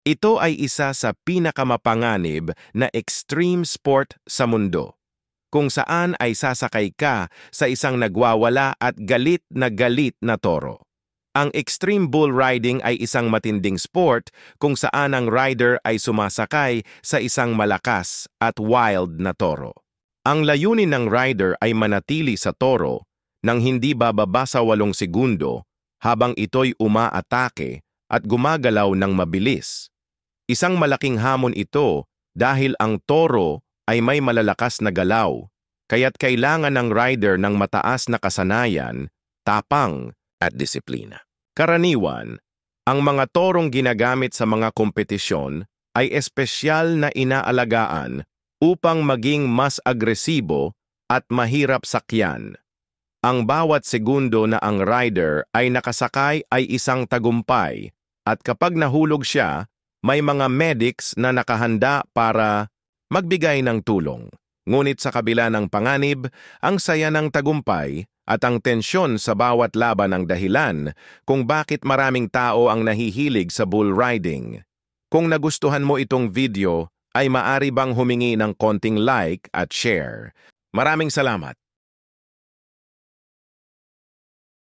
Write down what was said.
Ito ay isa sa pinakamapanganib na extreme sport sa mundo, kung saan ay sasakay ka sa isang nagwawala at galit na toro. Ang extreme bull riding ay isang matinding sport kung saan ang rider ay sumasakay sa isang malakas at wild na toro. Ang layunin ng rider ay manatili sa toro nang hindi bababa sa 8 segundo habang ito'y umaatake at gumagalaw ng mabilis. Isang malaking hamon ito dahil ang toro ay may malalakas na galaw, kaya't kailangan ng rider ng mataas na kasanayan, tapang at disiplina. Karaniwan, ang mga torong ginagamit sa mga kompetisyon ay espesyal na inaalagaan upang maging mas agresibo at mahirap sakyan. Ang bawat segundo na ang rider ay nakasakay ay isang tagumpay at kapag nahulog siya, may mga medics na nakahanda para magbigay ng tulong. Ngunit sa kabila ng panganib, ang saya ng tagumpay at ang tensyon sa bawat laban ang dahilan kung bakit maraming tao ang nahihilig sa bull riding. Kung nagustuhan mo itong video, ay maari bang humingi ng konting like at share. Maraming salamat!